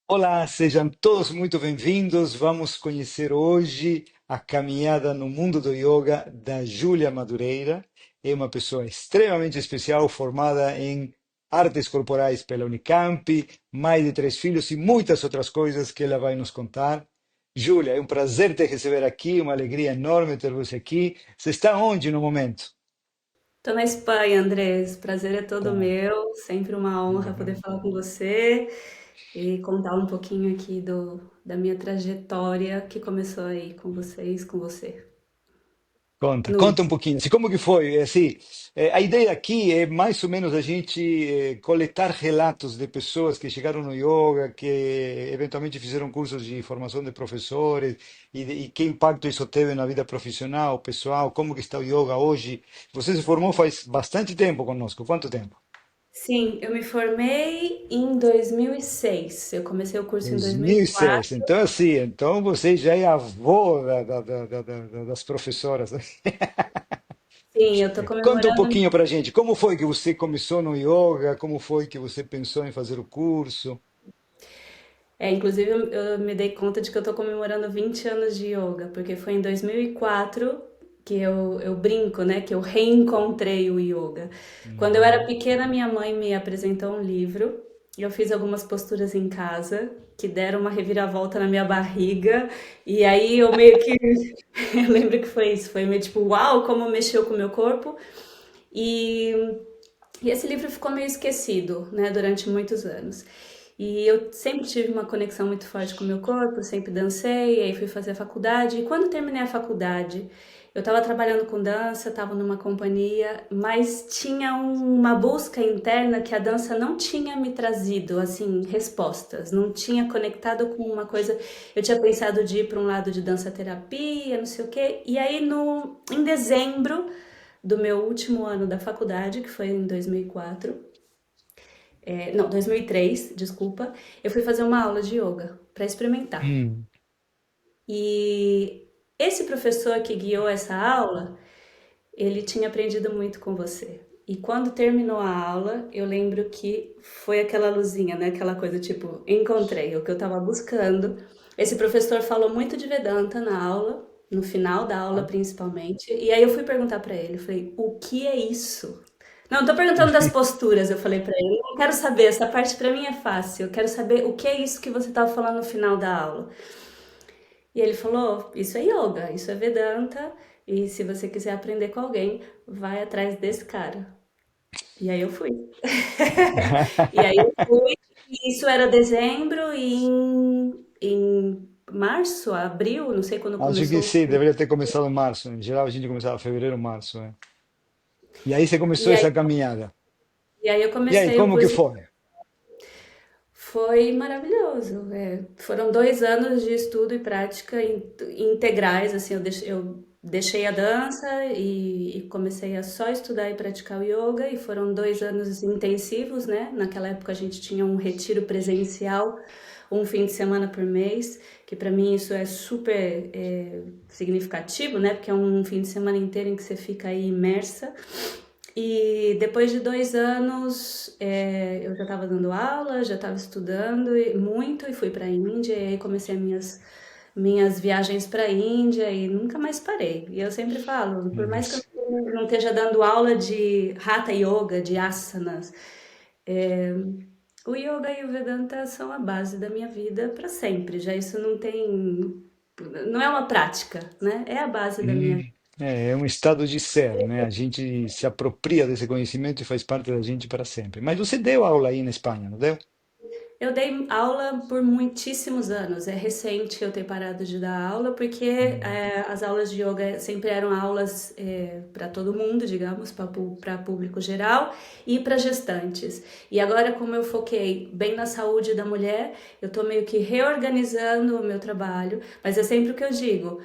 Olá, sejam todos muito bem-vindos. Vamos conhecer hoje a caminhada no mundo do yoga da Júlia Madureira. É uma pessoa extremamente especial, formada em artes corporais pela Unicamp, mãe de três filhos e muitas outras coisas que ela vai nos contar. Júlia, é um prazer te receber aqui, uma alegria enorme ter você aqui. Você está onde no momento? Tô na Espanha, Andrés. Prazer é todo Tá. meu. Sempre uma honra poder falar com você e contar um pouquinho aqui da minha trajetória que começou aí com vocês, com você. Conta, No... conta um pouquinho. Assim, como que foi? Assim, a ideia aqui é mais ou menos a gente coletar relatos de pessoas que chegaram no yoga, que eventualmente fizeram cursos de formação de professores e que impacto isso teve na vida profissional, pessoal, como que está o yoga hoje. Você se formou faz bastante tempo conosco. Quanto tempo? Sim, eu me formei em 2006. Eu comecei o curso em 2006. 2004. Então, assim, então você já é avô das professoras. Sim, eu tô Conta um comemorando. pouquinho pra gente, como foi que você começou no yoga, como foi que você pensou em fazer o curso? Inclusive eu me dei conta de que eu tô comemorando 20 anos de yoga, porque foi em 2004 que eu brinco, né, que eu reencontrei o yoga. Quando eu era Uhum. pequena, minha mãe me apresentou um livro e eu fiz algumas posturas em casa que deram uma reviravolta na minha barriga, e aí eu meio que eu lembro que foi isso, foi meio tipo, uau, como mexeu com o meu corpo. E e esse livro ficou meio esquecido, né, durante muitos anos. E eu sempre tive uma conexão muito forte com o meu corpo, sempre dancei, aí fui fazer a faculdade. E quando terminei a faculdade, eu estava trabalhando com dança, estava numa companhia, mas tinha uma busca interna que a dança não tinha me trazido, assim, respostas, não tinha conectado com uma coisa. Eu tinha pensado de ir para um lado de dança terapia, não sei o quê. E aí, em dezembro do meu último ano da faculdade, que foi em 2004, não, 2003, desculpa, eu fui fazer uma aula de yoga para experimentar. Hum. E esse professor que guiou essa aula, ele tinha aprendido muito com você. E quando terminou a aula, eu lembro que foi aquela luzinha, né? Aquela coisa tipo, encontrei o que eu estava buscando. Esse professor falou muito de Vedanta na aula, no final da aula Ah. principalmente. E aí eu fui perguntar para ele, falei, o que é isso? Não, tô perguntando das posturas, eu falei para ele. Não quero saber, essa parte para mim é fácil. Eu quero saber o que é isso que você estava falando no final da aula. E ele falou: Isso é yoga, isso é Vedanta, e se você quiser aprender com alguém, vai atrás desse cara. E aí eu fui. E aí eu fui, e isso era dezembro, e em março, abril, não sei quando Acho que começou. sim, deveria ter começado em março. Em geral, a gente começava em fevereiro, março. E aí você E começou aí, essa caminhada. e aí eu E aí, comecei o como que curso. foi? Foi maravilhoso. Foram 2 anos de estudo e prática integrais. Assim, eu deixei a dança e comecei a só estudar e praticar o yoga. E foram 2 anos intensivos, né? Naquela época a gente tinha um retiro presencial, um fim de semana por mês, que para mim isso é super significativo, né? Porque é um fim de semana inteiro em que você fica aí imersa. E depois de 2 anos, eu já estava dando aula, já estava estudando muito e fui para a Índia. E aí comecei minhas viagens para a Índia e nunca mais parei. E eu sempre falo, por mais que eu Isso. não esteja dando aula de Hatha Yoga, de asanas, é, o yoga e o Vedanta são a base da minha vida para sempre. Já isso não tem, não é uma prática, né? É a base da minha vida. É um estado de ser, né? A gente se apropria desse conhecimento e faz parte da gente para sempre. Mas você deu aula aí na Espanha, não deu? Eu dei aula por muitíssimos anos. É recente eu ter parado de dar aula, porque as aulas de yoga sempre eram aulas para todo mundo, digamos, para público geral e para gestantes. E agora, como eu foquei bem na saúde da mulher, eu estou meio que reorganizando o meu trabalho, mas é sempre o que eu digo.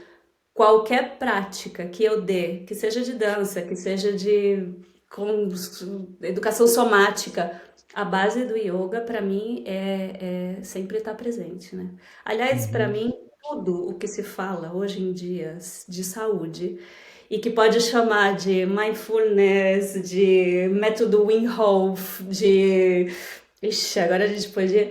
Qualquer prática que eu dê, que seja de dança, que seja de com, educação somática, a base do yoga para mim é sempre estar presente, né? Aliás, para Uhum. mim tudo o que se fala hoje em dia de saúde e que pode chamar de mindfulness, de método Wim Hof, de Ixi, agora a gente pode.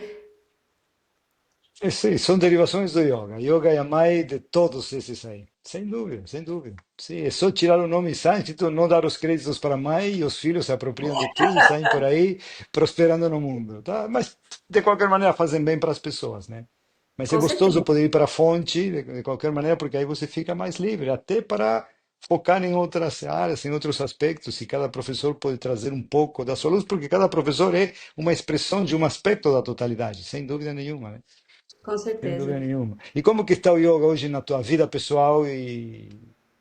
Sim, são derivações do yoga. Yoga é a mãe de todos esses aí. Sem dúvida, sem dúvida. Sim, é só tirar o nome sânscrito, não dar os créditos para a mãe e os filhos se apropriam de tudo e saem por aí prosperando no mundo, tá? Mas, de qualquer maneira, fazem bem para as pessoas, né? Mas é Com certeza. gostoso poder ir para a fonte, de qualquer maneira, porque aí você fica mais livre, até para focar em outras áreas, em outros aspectos, e cada professor pode trazer um pouco da sua luz, porque cada professor é uma expressão de um aspecto da totalidade, sem dúvida nenhuma, né? Com Sem certeza. dúvida nenhuma. E como que está o yoga hoje na tua vida pessoal e,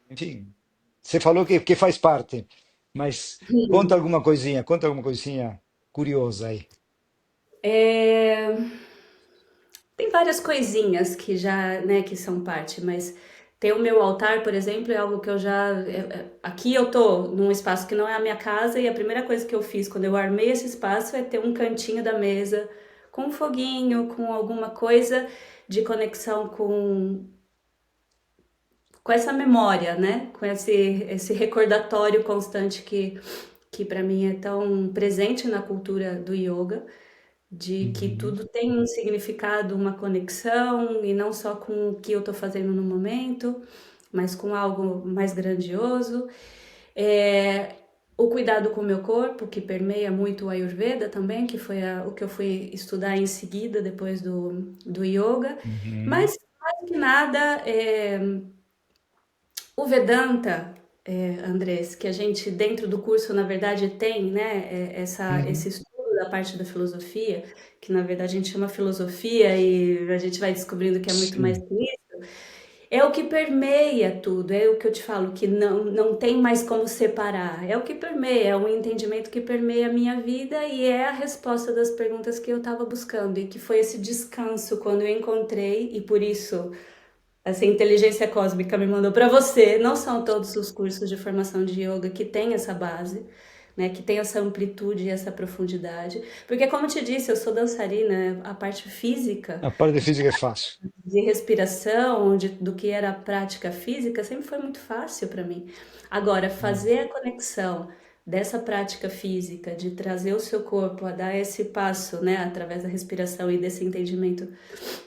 enfim, você falou que faz parte, mas conta alguma coisinha curiosa aí. É, tem várias coisinhas que já, né, que são parte, mas tem o meu altar, por exemplo, é algo que eu já. Aqui eu tô num espaço que não é a minha casa, e a primeira coisa que eu fiz quando eu armei esse espaço é ter um cantinho da mesa com um foguinho, com alguma coisa de conexão com essa memória, né? Com esse recordatório constante que para mim é tão presente na cultura do yoga, de que Uhum, tudo tem um significado, uma conexão, e não só com o que eu estou fazendo no momento, mas com algo mais grandioso. É, o cuidado com o meu corpo, que permeia muito o Ayurveda também, que foi o que eu fui estudar em seguida, depois do yoga. uhum, Mas, mais do que nada, o Vedanta, Andrés, que a gente dentro do curso, na verdade, tem, né, uhum. esse estudo da parte da filosofia, que na verdade a gente chama filosofia e a gente vai descobrindo que é muito mais Sim. que isso, é o que permeia tudo, é o que eu te falo, que não tem mais como separar, é o que permeia, é um entendimento que permeia a minha vida e é a resposta das perguntas que eu estava buscando, e que foi esse descanso quando eu encontrei, e por isso essa inteligência cósmica me mandou para você. Não são todos os cursos de formação de yoga que têm essa base, né, que tem essa amplitude e essa profundidade. Porque, como eu te disse, eu sou dançarina, a parte física, A parte física é fácil. de respiração, do que era a prática física, sempre foi muito fácil para mim. Agora, Hum. fazer a conexão dessa prática física, de trazer o seu corpo a dar esse passo, né, através da respiração e desse entendimento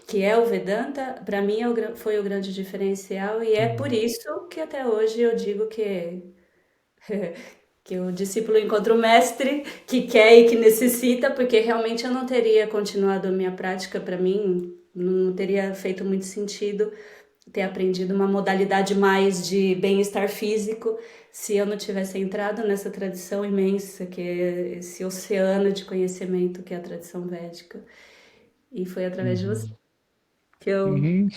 que é o Vedanta, para mim foi o grande diferencial, e é por Uhum. isso que até hoje eu digo que o discípulo encontra o mestre que quer e que necessita, porque realmente eu não teria continuado a minha prática, para mim não teria feito muito sentido ter aprendido uma modalidade mais de bem-estar físico se eu não tivesse entrado nessa tradição imensa, que é esse oceano de conhecimento que é a tradição védica. E foi através de você Uhum. que eu. Uhum.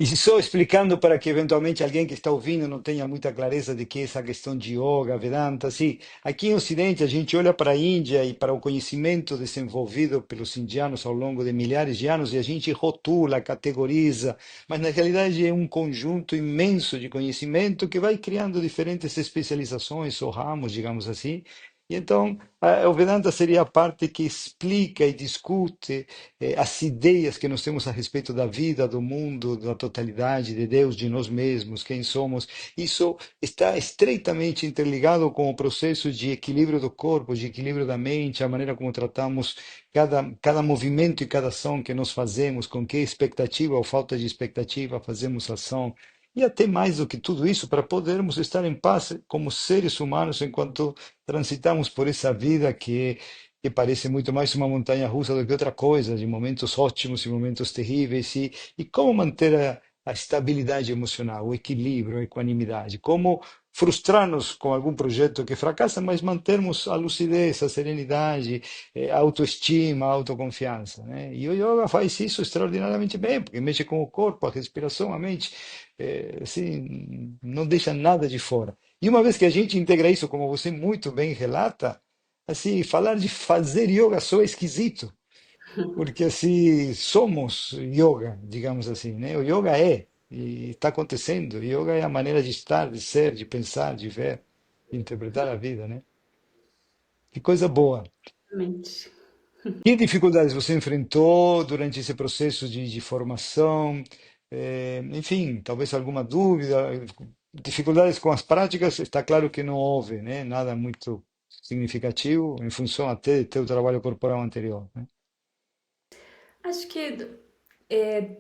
E só explicando para que eventualmente alguém que está ouvindo não tenha muita clareza de que é essa questão de yoga, Vedanta, sim, aqui em Ocidente a gente olha para a Índia e para o conhecimento desenvolvido pelos indianos ao longo de milhares de anos e a gente rotula, categoriza, mas na realidade é um conjunto imenso de conhecimento que vai criando diferentes especializações ou ramos, digamos assim. E então, o Vedanta seria a parte que explica e discute as ideias que nós temos a respeito da vida, do mundo, da totalidade, de Deus, de nós mesmos, quem somos. Isso está estreitamente interligado com o processo de equilíbrio do corpo, de equilíbrio da mente, a maneira como tratamos cada movimento e cada ação que nós fazemos, com que expectativa ou falta de expectativa fazemos ação. E até mais do que tudo isso, para podermos estar em paz como seres humanos enquanto transitamos por essa vida que parece muito mais uma montanha russa do que outra coisa, de momentos ótimos e momentos terríveis, e como manter a estabilidade emocional, o equilíbrio, a equanimidade, como frustrar-nos com algum projeto que fracassa, mas mantermos a lucidez, a serenidade, a autoestima, a autoconfiança, né? E o yoga faz isso extraordinariamente bem, porque mexe com o corpo, a respiração, a mente, assim, não deixa nada de fora. E uma vez que a gente integra isso, como você muito bem relata, assim, falar de fazer yoga só é esquisito, porque assim, somos yoga, digamos assim, né? O yoga é, e está acontecendo. O yoga é a maneira de estar, de ser, de pensar, de ver, de interpretar a vida, né? Que coisa boa. Exatamente. Que dificuldades você enfrentou durante esse processo de formação? Enfim, talvez alguma dúvida, dificuldades com as práticas, está claro que não houve, né? Nada muito significativo, em função até do teu trabalho corporal anterior, né? Acho que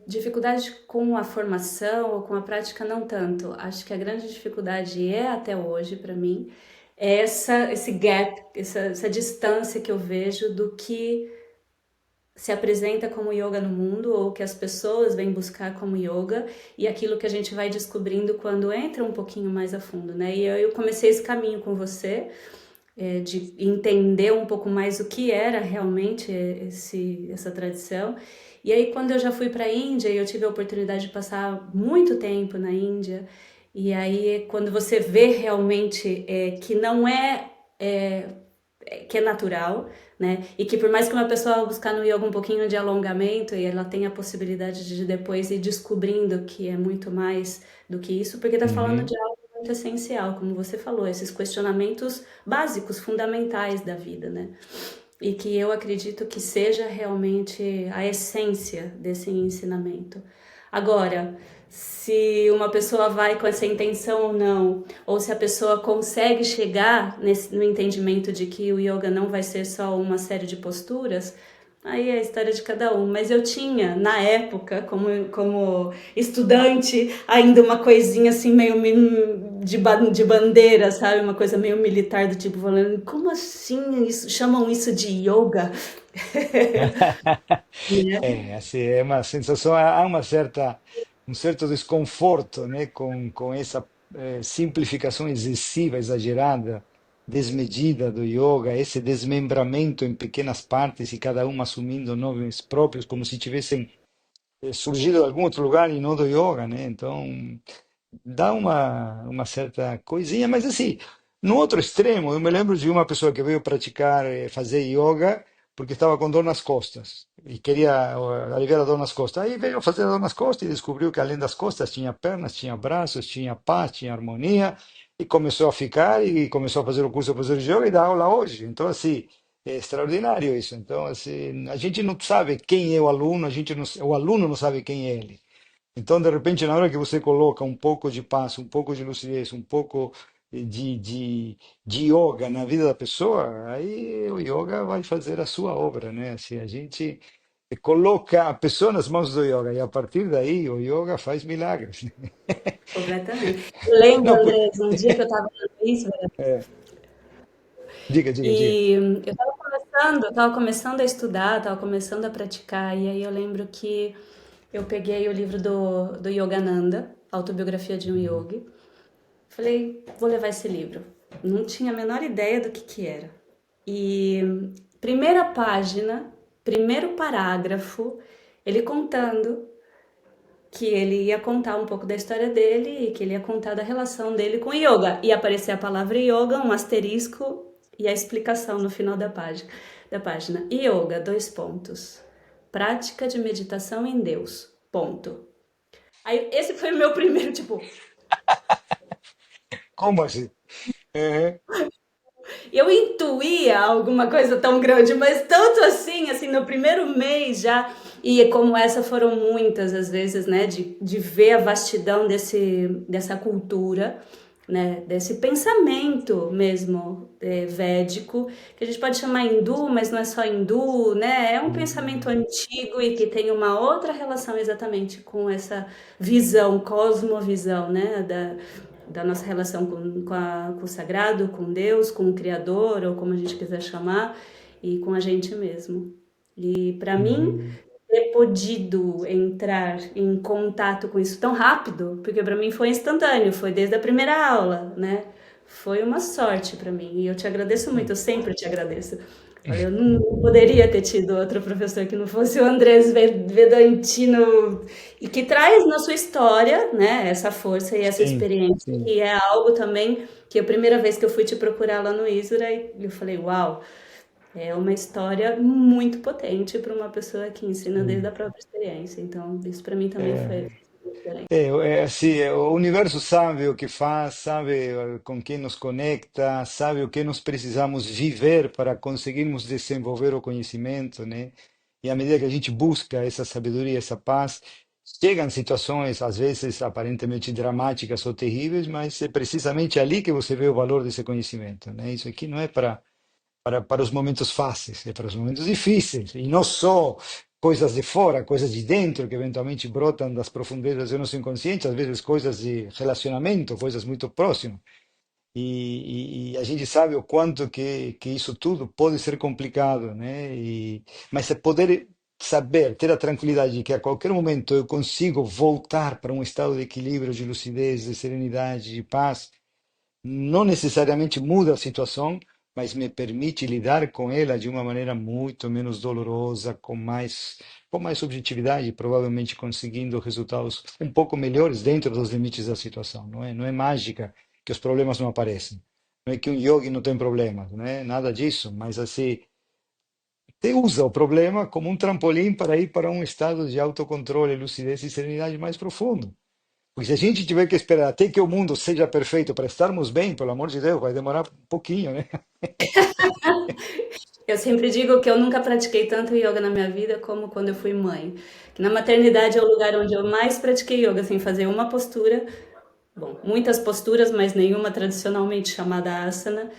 dificuldade com a formação ou com a prática, não tanto. Acho que a grande dificuldade é até hoje, para mim, é esse gap, essa distância que eu vejo do que se apresenta como yoga no mundo ou que as pessoas vêm buscar como yoga e aquilo que a gente vai descobrindo quando entra um pouquinho mais a fundo, né? E eu comecei esse caminho com você, de entender um pouco mais o que era realmente essa tradição. E aí, quando eu já fui para a Índia, eu tive a oportunidade de passar muito tempo na Índia, e aí, quando você vê realmente que não é que é natural, né? E que por mais que uma pessoa buscar no yoga um pouquinho de alongamento e ela tem a possibilidade de depois ir descobrindo que é muito mais do que isso, porque tá falando Uhum. de algo muito essencial, como você falou, esses questionamentos básicos, fundamentais da vida, né? E que eu acredito que seja realmente a essência desse ensinamento. Agora, se uma pessoa vai com essa intenção ou não, ou se a pessoa consegue chegar no entendimento de que o yoga não vai ser só uma série de posturas, aí é a história de cada um. Mas eu tinha, na época, como estudante, ainda uma coisinha assim, meio de bandeira, sabe? Uma coisa meio militar, do tipo, falando, como assim isso, chamam isso de yoga? Né? Assim, é uma sensação, há uma certa, um certo desconforto, né, com essa simplificação excessiva, exagerada, desmedida do yoga, esse desmembramento em pequenas partes e cada uma assumindo nomes próprios, como se tivessem surgido de algum outro lugar e não do yoga, né? Então, dá uma certa coisinha, mas assim, no outro extremo, eu me lembro de uma pessoa que veio praticar, fazer yoga, porque estava com dor nas costas e queria aliviar a dor nas costas. Aí veio fazer a dor nas costas e descobriu que além das costas tinha pernas, tinha braços, tinha paz, tinha harmonia, e começou a ficar e começou a fazer o curso de de yoga e dá aula hoje. Então, assim, é extraordinário isso. Então, assim, a gente não sabe quem é o aluno, a gente não, o aluno não sabe quem é ele. Então, de repente, na hora que você coloca um pouco de paz, um pouco de lucidez, um pouco de yoga na vida da pessoa, aí o yoga vai fazer a sua obra, né? Assim, a gente coloca a pessoa nas mãos do yoga e a partir daí o yoga faz milagres. Completamente. Eu lembro, Não, Andrés, um dia que eu estava na Suíça, diga, diga, diga. e eu estava começando a estudar, estava começando a praticar, e aí eu lembro que eu peguei o livro do Yogananda, Autobiografia de um Uhum. Yogi. Falei, vou levar esse livro. Não tinha a menor ideia do que era. E primeira página, primeiro parágrafo, ele contando que ele ia contar um pouco da história dele e que ele ia contar da relação dele com yoga. E aparecer a palavra yoga, um asterisco e a explicação no final da página. Yoga, dois pontos. Prática de meditação em Deus. Ponto. Aí esse foi o meu primeiro, tipo, Como assim? É, eu intuía alguma coisa tão grande, mas tanto assim, no primeiro mês já, e como essa foram muitas as vezes, né, de ver a vastidão dessa cultura, né, desse pensamento mesmo védico, que a gente pode chamar hindu, mas não é só hindu, né, é um pensamento hum, antigo e que tem uma outra relação exatamente com essa visão, cosmovisão, né, da nossa relação com o sagrado, com Deus, com o Criador, ou como a gente quiser chamar, e com a gente mesmo. E para mim, uhum. ter podido entrar em contato com isso tão rápido, porque para mim foi instantâneo, foi desde a primeira aula, né? Foi uma sorte para mim e eu te agradeço muito, eu sempre te agradeço. Olha, eu não poderia ter tido outro professor que não fosse o Andrés Vedantino e que traz na sua história, né, essa força e essa Sim, experiência, sim. que é algo também que a primeira vez que eu fui te procurar lá no Isra, eu falei, uau, é uma história muito potente para uma pessoa que ensina desde a Sim. própria experiência. Então, isso para mim também foi É, diferente. é assim, o universo sabe o que faz, sabe com quem nos conecta, sabe o que nós precisamos viver para conseguirmos desenvolver o conhecimento, né? E à medida que a gente busca essa sabedoria, essa paz, chegam situações, às vezes aparentemente dramáticas ou terríveis, mas é precisamente ali que você vê o valor desse conhecimento, né? Isso aqui não é para os momentos fáceis, é para os momentos difíceis. E não só coisas de fora, coisas de dentro que eventualmente brotam das profundezas do nosso inconsciente, às vezes coisas de relacionamento, coisas muito próximas. E a gente sabe o quanto que isso tudo pode ser complicado, né? Mas é poder saber, ter a tranquilidade de que a qualquer momento eu consigo voltar para um estado de equilíbrio, de lucidez, de serenidade, de paz, não necessariamente muda a situação, mas me permite lidar com ela de uma maneira muito menos dolorosa, com mais objetividade, provavelmente conseguindo resultados um pouco melhores dentro dos limites da situação. Não é mágica que os problemas não aparecem. Não é que um yogi não tem problemas, não é nada disso, mas assim, te usa o problema como um trampolim para ir para um estado de autocontrole, lucidez e serenidade mais profundo. Porque se a gente tiver que esperar até que o mundo seja perfeito para estarmos bem, pelo amor de Deus, vai demorar um pouquinho, né? Eu sempre digo que eu nunca pratiquei tanto yoga na minha vida como quando eu fui mãe. Que na maternidade é o lugar onde eu mais pratiquei yoga, sem fazer uma postura. Bom, muitas posturas, mas nenhuma tradicionalmente chamada asana.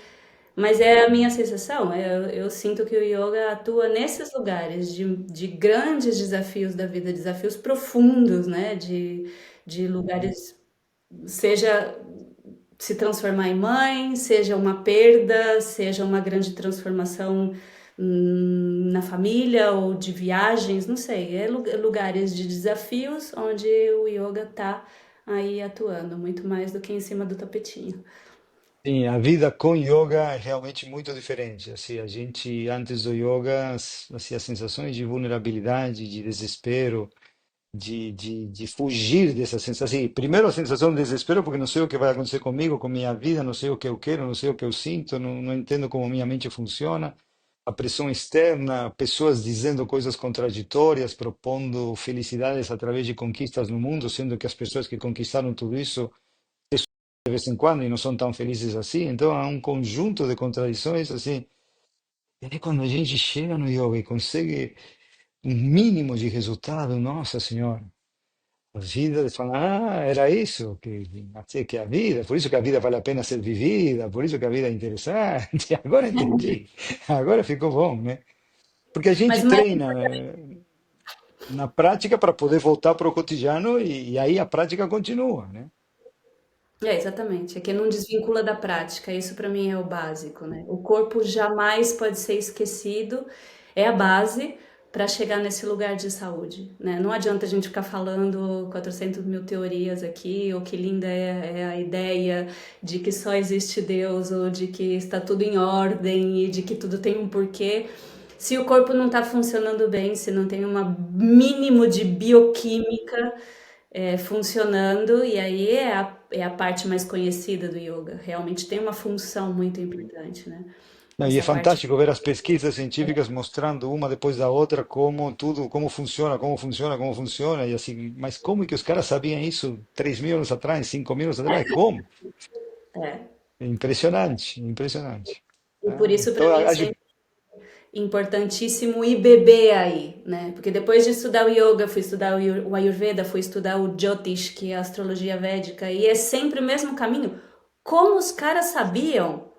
Mas é a minha sensação. Eu sinto que o yoga atua nesses lugares de grandes desafios da vida, desafios profundos, né? De lugares, seja se transformar em mãe, seja uma perda, seja uma grande transformação na família ou de viagens, não sei. É lugares de desafios onde o yoga está aí atuando, muito mais do que em cima do tapetinho. Sim, a vida com yoga é realmente muito diferente. Assim, a gente, antes do yoga, assim, as sensações de vulnerabilidade, de desespero, de fugir dessa sensação. Assim, primeiro a sensação de desespero, porque não sei o que vai acontecer comigo, com minha vida, não sei o que eu quero, não sei o que eu sinto, não entendo como minha mente funciona. A pressão externa, pessoas dizendo coisas contraditórias, propondo felicidades através de conquistas no mundo, sendo que as pessoas que conquistaram tudo isso de vez em quando e não são tão felizes assim. Então há um conjunto de contradições assim. E aí quando a gente chega no yoga e consegue um mínimo de resultado, nossa senhora, a vida fala, ah, era isso que é a vida, por isso que a vida vale a pena ser vivida, por isso que a vida é interessante. Agora entendi, agora ficou bom, né? Porque a Mas gente o mais treina na prática para poder voltar para o cotidiano e aí a prática continua, né? exatamente. É que não desvincula da prática. Isso para mim é o básico, né? O corpo jamais pode ser esquecido. É a base para chegar nesse lugar de saúde, né? Não adianta a gente ficar falando 400 mil teorias aqui, ou que linda é a ideia de que só existe Deus, ou de que está tudo em ordem e de que tudo tem um porquê. Se o corpo não está funcionando bem, se não tem um mínimo de bioquímica funcionando, e aí é a parte mais conhecida do yoga. Realmente tem uma função muito importante, né? Não, e é Essa parte. fantástico ver as pesquisas científicas mostrando uma depois da outra como tudo, como funciona, como funciona, como funciona, e assim, mas como é que os caras sabiam isso 3.000 anos atrás, 5.000 anos atrás? Como? É. É impressionante, impressionante. E por isso, Então, para mim, acho, sempre importantíssimo ir beber aí, né? Porque depois de estudar o yoga, fui estudar o Ayurveda, fui estudar o Jyotish, que é a astrologia védica, e é sempre o mesmo caminho. Como os caras sabiam?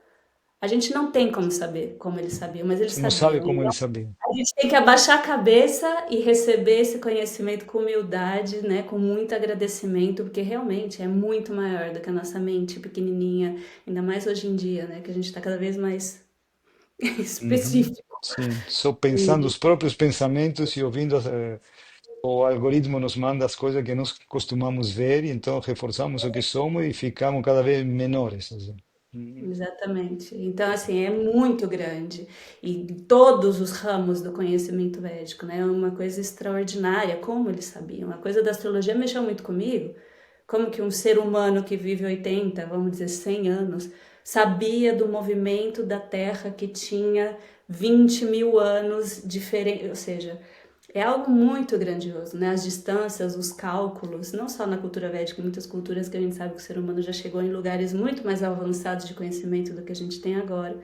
A gente não tem como saber como eles sabiam, mas eles não sabe sabiam. como eles sabiam. A gente tem que abaixar a cabeça e receber esse conhecimento com humildade, né? Com muito agradecimento, porque realmente é muito maior do que a nossa mente pequenininha, ainda mais hoje em dia, né? Que a gente está cada vez mais Uhum. específico. Sim, só pensando os próprios pensamentos e ouvindo o algoritmo nos manda as coisas que nós costumamos ver, e então reforçamos o que somos e ficamos cada vez menores. Assim. Uhum. Exatamente. Então, assim, é muito grande. E todos os ramos do conhecimento védico, né? É uma coisa extraordinária, como eles sabiam. A coisa da astrologia mexeu muito comigo. Como que um ser humano que vive 80, vamos dizer 100 anos, sabia do movimento da Terra que tinha 20 mil anos diferente, ou seja, é algo muito grandioso, né? As distâncias, os cálculos, não só na cultura védica, em muitas culturas que a gente sabe que o ser humano já chegou em lugares muito mais avançados de conhecimento do que a gente tem agora.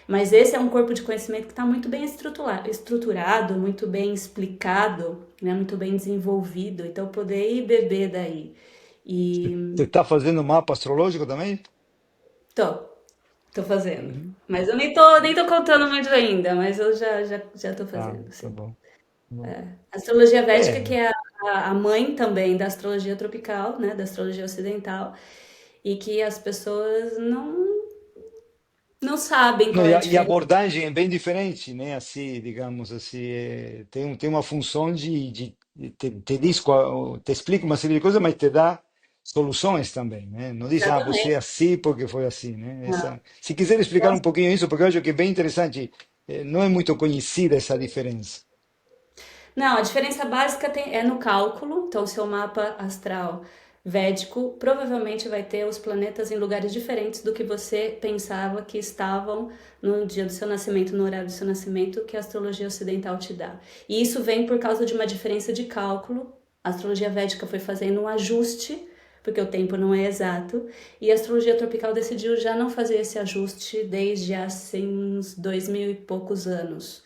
Mas esse é um corpo de conhecimento que está muito bem estruturado, muito bem explicado, né? Muito bem desenvolvido. Então, poder ir beber daí. Você E está fazendo mapa astrológico também? tô, tô fazendo. Uhum. Mas eu nem tô contando muito ainda, mas eu já tô Ah, fazendo, tá sim. bom. Não. A astrologia védica, que É, é a mãe também da astrologia tropical, né, da astrologia ocidental, e que as pessoas não sabem não, qual é a e a diferença. abordagem é bem diferente, né? Assim, digamos assim, tem uma função de te diz te explica uma série de coisas, mas te dá soluções também, né? Não diz, ah, você é Exatamente. assim porque foi assim, né? Não. Se quiser explicar um pouquinho isso, porque eu acho que é bem interessante, não é muito conhecida essa diferença. Não, a diferença básica é no cálculo. Então, seu mapa astral védico provavelmente vai ter os planetas em lugares diferentes do que você pensava que estavam no dia do seu nascimento, no horário do seu nascimento, que a astrologia ocidental te dá. E isso vem por causa de uma diferença de cálculo. A astrologia védica foi fazendo um ajuste, porque o tempo não é exato, e a astrologia tropical decidiu já não fazer esse ajuste desde assim, uns 2000 e poucos anos.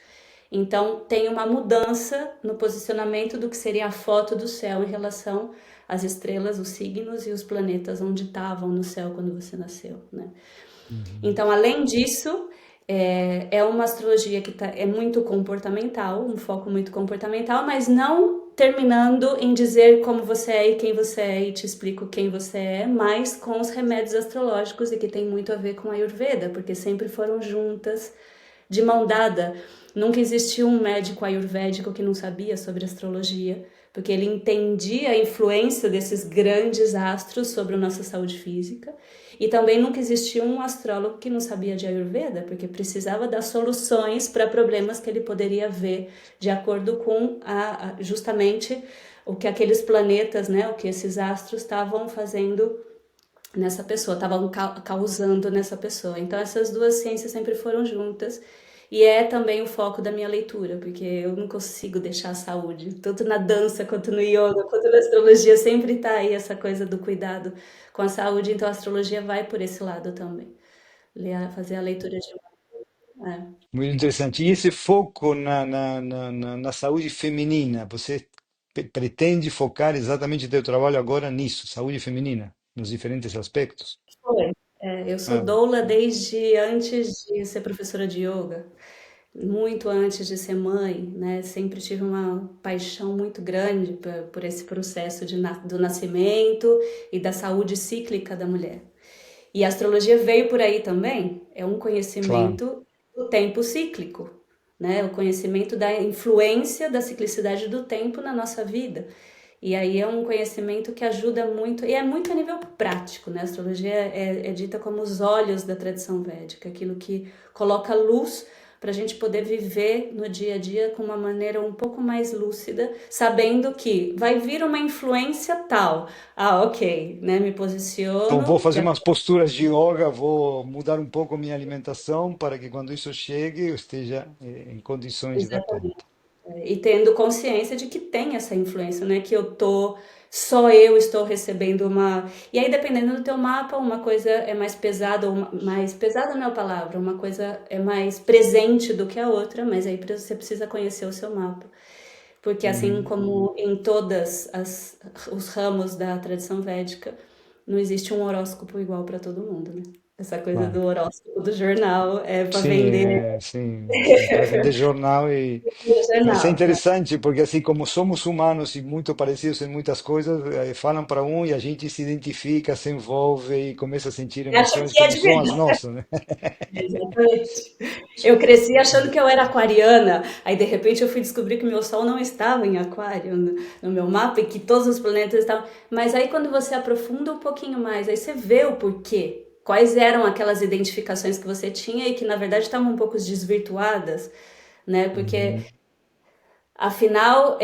Então, tem uma mudança no posicionamento do que seria a foto do céu em relação às estrelas, os signos e os planetas onde estavam no céu quando você nasceu, né? Uhum. Então, além disso, é uma astrologia que é muito comportamental, um foco muito comportamental, mas não terminando em dizer como você é e quem você é e te explico quem você é, mas com os remédios astrológicos e que tem muito a ver com a Ayurveda, porque sempre foram juntas, de mão dada. Nunca existiu um médico ayurvédico que não sabia sobre astrologia, porque ele entendia a influência desses grandes astros sobre a nossa saúde física. E também nunca existiu um astrólogo que não sabia de Ayurveda, porque precisava dar soluções para problemas que ele poderia ver de acordo com justamente o que aqueles planetas, né, o que esses astros estavam fazendo nessa pessoa, estavam causando nessa pessoa. Então essas duas ciências sempre foram juntas. E é também o foco da minha leitura, porque eu não consigo deixar a saúde, tanto na dança, quanto no yoga, quanto na astrologia, sempre está aí essa coisa do cuidado com a saúde, então a astrologia vai por esse lado também. Fazer a leitura de. É. Muito interessante. E esse foco na saúde feminina, você pretende focar exatamente teu trabalho agora nisso, saúde feminina, nos diferentes aspectos? Foi. Eu sou Ah, doula desde antes de ser professora de yoga, muito antes de ser mãe, né? Sempre tive uma paixão muito grande por esse processo do nascimento e da saúde cíclica da mulher. E a astrologia veio por aí também, é um claro. conhecimento do tempo cíclico, né? O conhecimento da influência da ciclicidade do tempo na nossa vida. E aí é um conhecimento que ajuda muito, e é muito a nível prático, né? A astrologia é dita como os olhos da tradição védica, aquilo que coloca luz para a gente poder viver no dia a dia com uma maneira um pouco mais lúcida, sabendo que vai vir uma influência tal. Ah, ok, né? Me Então vou posiciono de fazer umas acordo. posturas de yoga, vou mudar um pouco minha alimentação para que quando isso chegue eu esteja em condições de dar Exatamente. conta. E tendo consciência de que tem essa influência, né? Que só eu estou recebendo uma. E aí, dependendo do teu mapa, uma coisa é mais pesada, ou mais pesada não é a palavra, uma coisa é mais presente do que a outra, mas aí você precisa conhecer o seu mapa. Porque assim Uhum. como em todas os ramos da tradição védica, não existe um horóscopo igual para todo mundo, né? Essa coisa Claro. do horóscopo do jornal é para Sim, vender sim, sim, para vender jornal o mas é jornal, né? interessante porque assim como somos humanos e muito parecidos em muitas coisas, falam para um e a gente se identifica, se envolve e começa a sentir Acha emoções que que é não de são as verdade. nossas, né? Exatamente. Eu cresci achando que eu era aquariana, aí de repente eu fui descobrir que meu sol não estava em aquário no meu mapa e que todos os planetas estavam. Mas aí quando você aprofunda um pouquinho mais, aí você vê o porquê. Quais eram aquelas identificações que você tinha e que na verdade estavam um pouco desvirtuadas, né? Porque Uhum. afinal,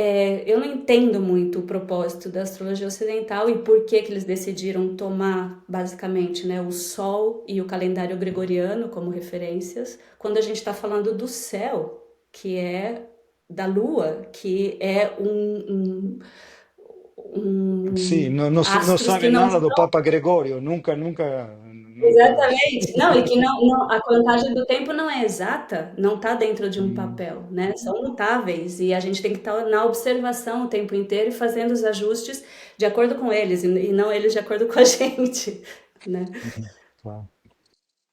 eu não entendo muito o propósito da astrologia ocidental e por que que eles decidiram tomar, basicamente, né, o Sol e o calendário gregoriano como referências, quando a gente está falando do céu, que é da Lua, que é Sim, não astros que sabe não. nada do Papa Gregório, nunca. Exatamente. Não, e que a contagem do tempo não é exata, não está dentro de um Hum, papel, né? São mutáveis e a gente tem que estar na observação o tempo inteiro e fazendo os ajustes de acordo com eles e não eles de acordo com a gente, né? claro.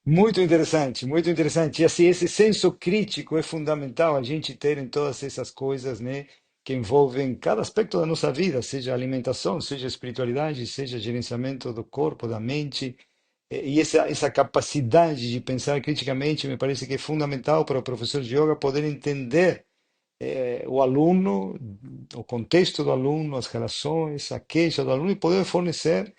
Muito interessante, muito interessante. E assim, esse senso crítico é fundamental a gente ter em todas essas coisas, né, que envolvem cada aspecto da nossa vida, seja alimentação, seja espiritualidade, seja gerenciamento do corpo, da mente. E essa capacidade de pensar criticamente me parece que é fundamental para o professor de yoga poder entender o aluno, o contexto do aluno, as relações, a queixa do aluno e poder fornecer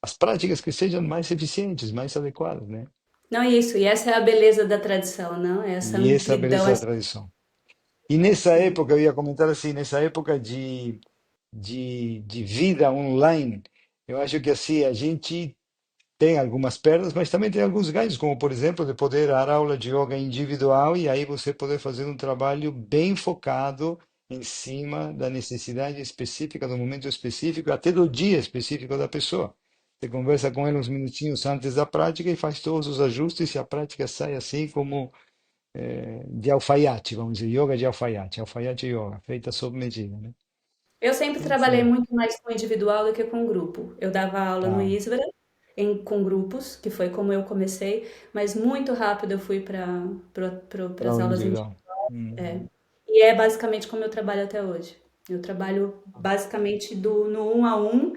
as práticas que sejam mais eficientes, mais adequadas, né? Não é isso, e essa é a beleza da tradição, não? É essa E essa é a amplidão, beleza da tradição. E nessa sim. época, eu ia comentar assim, nessa época de vida online, eu acho que assim, a gente tem algumas perdas, mas também tem alguns ganhos, como por exemplo, de poder dar aula de yoga individual e aí você poder fazer um trabalho bem focado em cima da necessidade específica, do momento específico, até do dia específico da pessoa. Você conversa com ela uns minutinhos antes da prática e faz todos os ajustes e a prática sai assim como de alfaiate, vamos dizer, yoga de alfaiate, alfaiate yoga, feita sob medida, né? Eu sempre trabalhei Excelente. muito mais com individual do que com grupo. Eu dava aula no Ah, Isvera com grupos, que foi como eu comecei, mas muito rápido eu fui para para as o aulas individual. individuais. É. Uhum. E é basicamente como eu trabalho até hoje. Eu trabalho basicamente no um a um,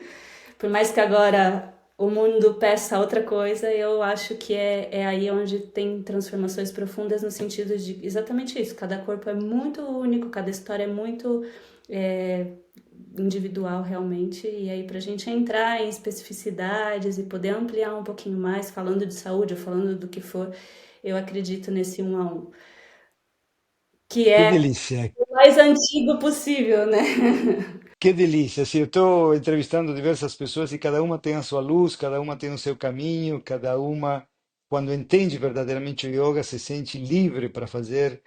por mais que agora o mundo peça outra coisa, eu acho que é aí onde tem transformações profundas no sentido de exatamente isso. Cada corpo é muito único, cada história é muito é, individual realmente. E aí, para a gente entrar em especificidades e poder ampliar um pouquinho mais, falando de saúde ou falando do que for, eu acredito nesse um a um, que Que é delícia, o mais antigo possível, né? que delícia. Assim, eu estou entrevistando diversas pessoas e cada uma tem a sua luz, cada uma tem o seu caminho, cada uma, quando entende verdadeiramente o yoga, se sente livre para fazer,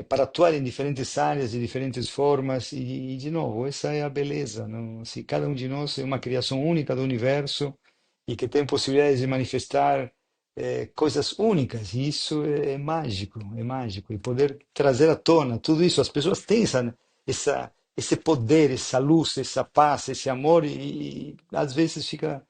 para atuar em diferentes áreas, de diferentes formas. De novo, essa é a beleza, não? Assim, cada um de nós é uma criação única do universo e que tem possibilidades de manifestar coisas únicas. E isso é mágico, é mágico. E poder trazer à tona tudo isso, as pessoas têm esse poder, essa luz, essa paz, esse amor, e às vezes fica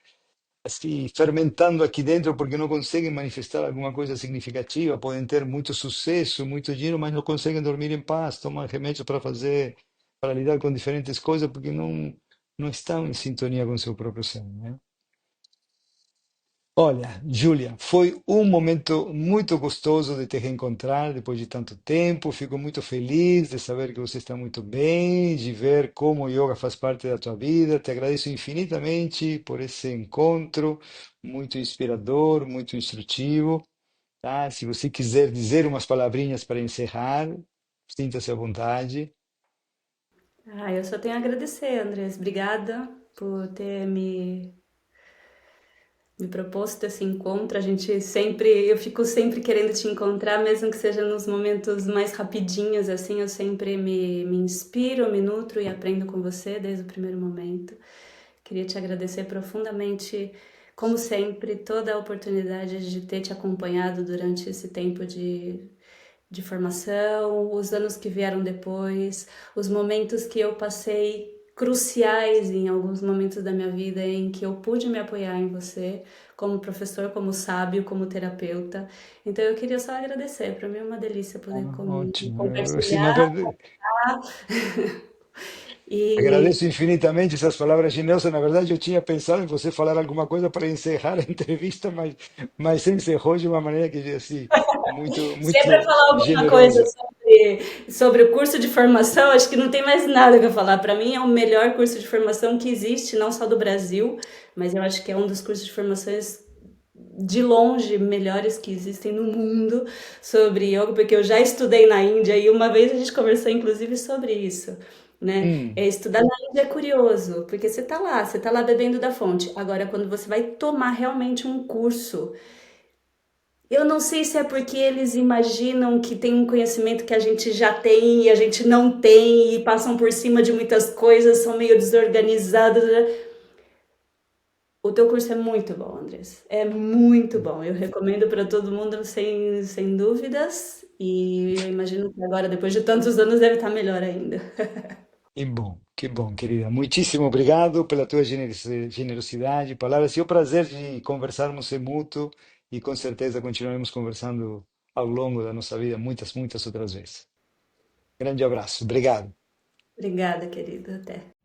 assim, fermentando aqui dentro porque não conseguem manifestar alguma coisa significativa, podem ter muito sucesso, muito dinheiro, mas não conseguem dormir em paz, tomam remédios para fazer, para lidar com diferentes coisas, porque não estão em sintonia com seu próprio ser, né? Olha, Júlia, foi um momento muito gostoso de te reencontrar depois de tanto tempo. Fico muito feliz de saber que você está muito bem, de ver como o yoga faz parte da tua vida. Te agradeço infinitamente por esse encontro, muito inspirador, muito instrutivo, tá? Se você quiser dizer umas palavrinhas para encerrar, sinta-se à vontade. Ah, eu só tenho a agradecer, Andrés. Obrigada por ter me proposto esse encontro. A gente sempre, eu fico sempre querendo te encontrar, mesmo que seja nos momentos mais rapidinhos, assim, eu sempre me inspiro, me nutro e aprendo com você desde o primeiro momento. Queria te agradecer profundamente, como sempre, toda a oportunidade de ter te acompanhado durante esse tempo de formação, os anos que vieram depois, os momentos que eu passei cruciais em alguns momentos da minha vida em que eu pude me apoiar em você, como professor, como sábio, como terapeuta. Então eu queria só agradecer. Para mim é uma delícia poder Ah, ótimo. Assim, compartilhar. E agradeço infinitamente essas palavras generosas. Na verdade, eu tinha pensado em você falar alguma coisa para encerrar a entrevista, mas você encerrou de uma maneira que assim, muito, se é para muito falar alguma coisa generosa. sobre o curso de formação, acho que não tem mais nada para falar. Para mim é o melhor curso de formação que existe, não só do Brasil, mas eu acho que é um dos cursos de formações de longe melhores que existem no mundo sobre yoga, porque eu já estudei na Índia e uma vez a gente conversou inclusive sobre isso, né? Hum, Estudar na Índia é curioso, porque você tá lá bebendo da fonte. Agora, quando você vai tomar realmente um curso, eu não sei se é porque eles imaginam que tem um conhecimento que a gente já tem e a gente não tem e passam por cima de muitas coisas, são meio desorganizados. O teu curso é muito bom, Andrés. É muito bom. Eu recomendo para todo mundo sem dúvidas. E eu imagino que agora, depois de tantos anos, deve estar melhor ainda. que bom, querida. Muitíssimo obrigado pela tua generosidade, palavras. E o prazer de conversarmos é mútuo e com certeza continuaremos conversando ao longo da nossa vida muitas, muitas outras vezes. Grande abraço, obrigado. Obrigada, querida. Até.